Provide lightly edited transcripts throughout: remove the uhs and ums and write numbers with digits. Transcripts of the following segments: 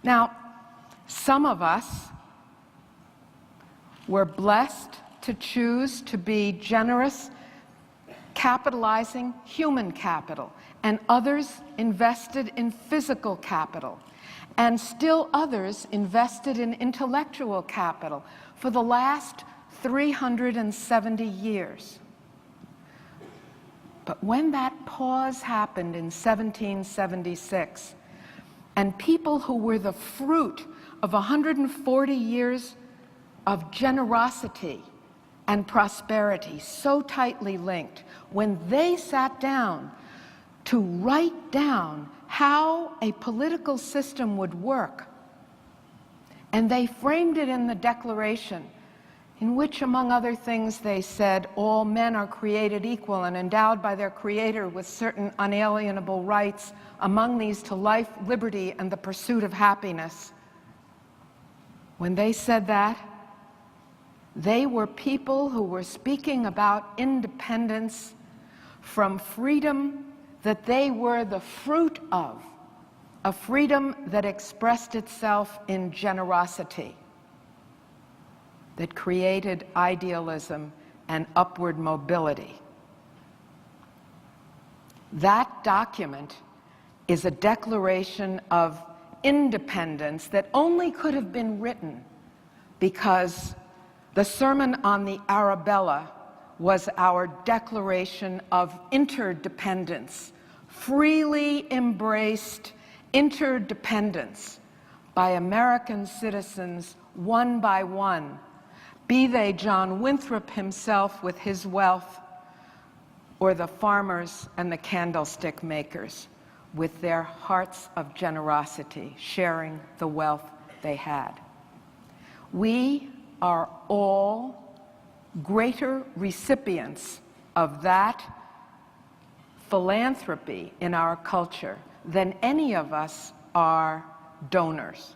Now, some of us were blessed to choose to be generous, capitalizing human capital, and others invested in physical capital, and still others invested in intellectual capital for the last 370 years. But when that pause happened in 1776, and people who were the fruit of 140 years of generosity and prosperity, so tightly linked, when they sat down to write down how a political system would work, and they framed it in the Declaration, in which, among other things, they said, all men are created equal and endowed by their Creator with certain unalienable rights, among these to life, liberty, and the pursuit of happiness. When they said that, they were people who were speaking about independence from freedom that they were the fruit of, a freedom that expressed itself in generosity, that created idealism and upward mobility. That document is a declaration of independence that only could have been written because the Sermon on the Arabella was our declaration of interdependence, freely embraced interdependence by American citizens one by one, be they John Winthrop himself with his wealth, or the farmers and the candlestick makers with their hearts of generosity, sharing the wealth they had. We are all greater recipients of that philanthropy in our culture than any of us are donors.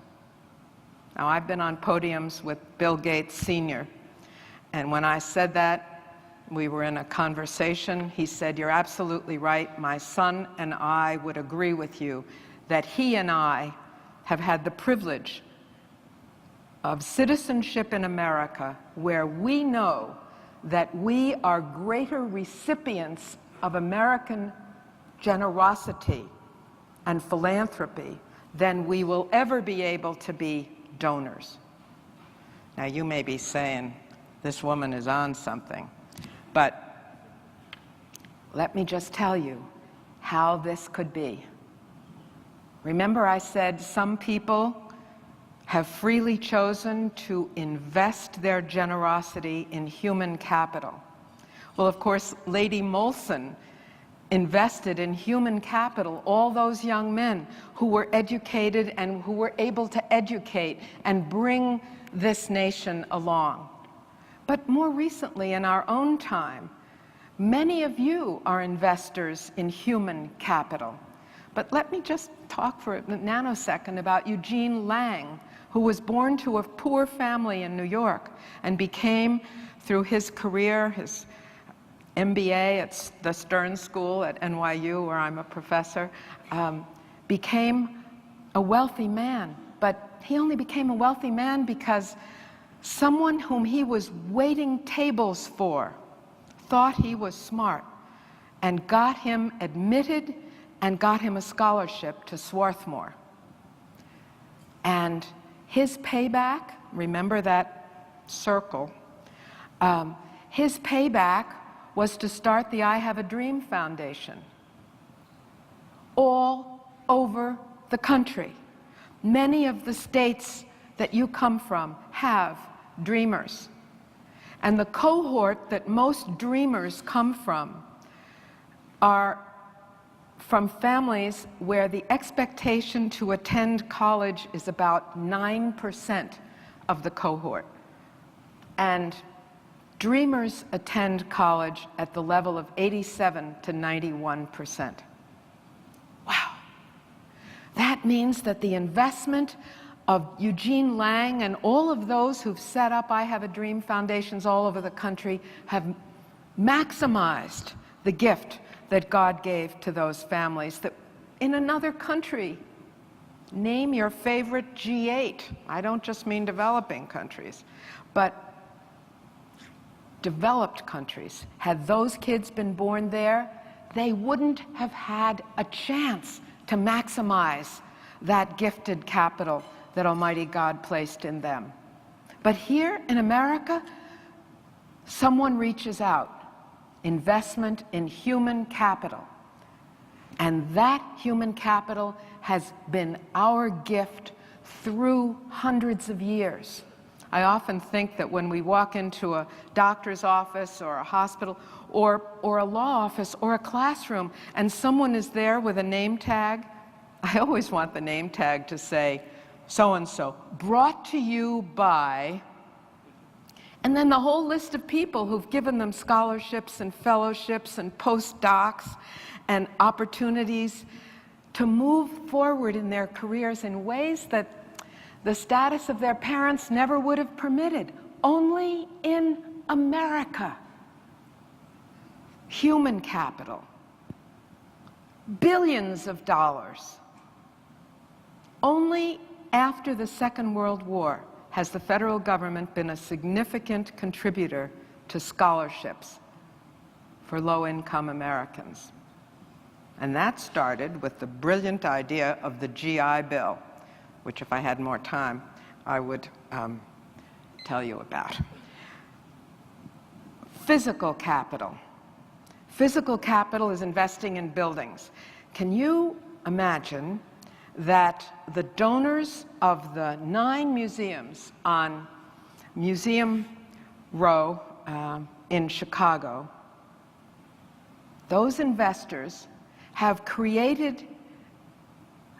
Now, I've been on podiums with Bill Gates Sr., and when I said that, we were in a conversation. He said, "You're absolutely right. My son and I would agree with you that he and I have had the privilege of citizenship in America where we know that we are greater recipients of American generosity and philanthropy than we will ever be able to be donors." Now, you may be saying, this woman is on something, but let me just tell you how this could be. Remember I said some people have freely chosen to invest their generosity in human capital. Well, of course, Lady Molson invested in human capital all those young men who were educated and who were able to educate and bring this nation along. But more recently, in our own time, many of you are investors in human capital. But let me just talk for a nanosecond about Eugene Lang, who was born to a poor family in New York and became, through his career, his MBA at the Stern School at NYU, where I'm a professor, became a wealthy man. But he only became a wealthy man because someone whom he was waiting tables for thought he was smart and got him admitted and got him a scholarship to Swarthmore. And his payback, remember that circle, his payback was to start the I Have a Dream Foundation all over the country. Many of the states that you come from have dreamers. And the cohort that most dreamers come from are from families where the expectation to attend college is about 9% of the cohort. And dreamers attend college at the level of 87 to 91%. Wow. That means that the investment of Eugene Lang and all of those who've set up I Have a Dream foundations all over the country have maximized the gift that God gave to those families that in another country Name your favorite G8. I don't just mean developing countries, but developed countries. Had those kids been born there, they wouldn't have had a chance to maximize that gifted capital that Almighty God placed in them. But here in America, someone reaches out, investment in human capital. And that human capital has been our gift through hundreds of years. I often think that when we walk into a doctor's office or a hospital or a law office or a classroom and someone is there with a name tag, I always want the name tag to say, so-and-so, brought to you by, and then the whole list of people who've given them scholarships and fellowships and postdocs and opportunities to move forward in their careers in ways that the status of their parents never would have permitted. Only in America. Human capital. Billions of dollars. Only after the Second World War has the federal government been a significant contributor to scholarships for low-income Americans. And that started with the brilliant idea of the GI Bill, which if I had more time, I would tell you about. Physical capital. Physical capital is investing in buildings. Can you imagine that the donors of the 9 museums on Museum Row in Chicago, those investors have created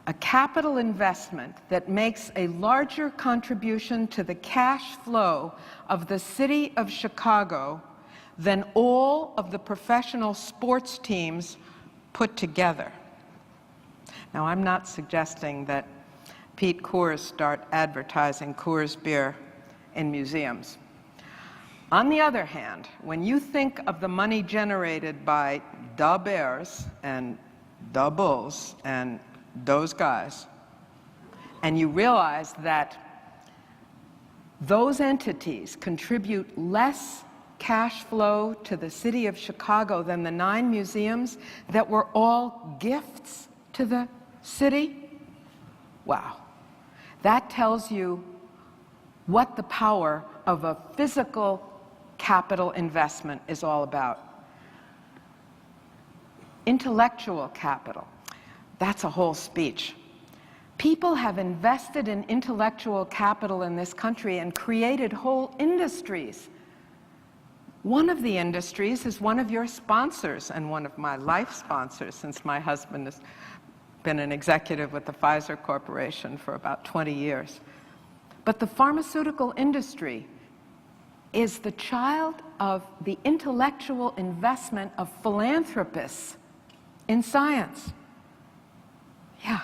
a capital investment that makes a larger contribution to the cash flow of the city of Chicago than all of the professional sports teams put together. Now, I'm not suggesting that Pete Coors start advertising Coors beer in museums. On the other hand, when you think of the money generated by the Bears and the Bulls and those guys, and you realize that those entities contribute less cash flow to the city of Chicago than the 9 museums that were all gifts to the city, wow. That tells you what the power of a physical capital investment is all about. Intellectual capital. That's a whole speech. People have invested in intellectual capital in this country and created whole industries. One of the industries is one of your sponsors and one of my life sponsors, since my husband has been an executive with the Pfizer Corporation for about 20 years. But the pharmaceutical industry is the child of the intellectual investment of philanthropists in science. Yeah.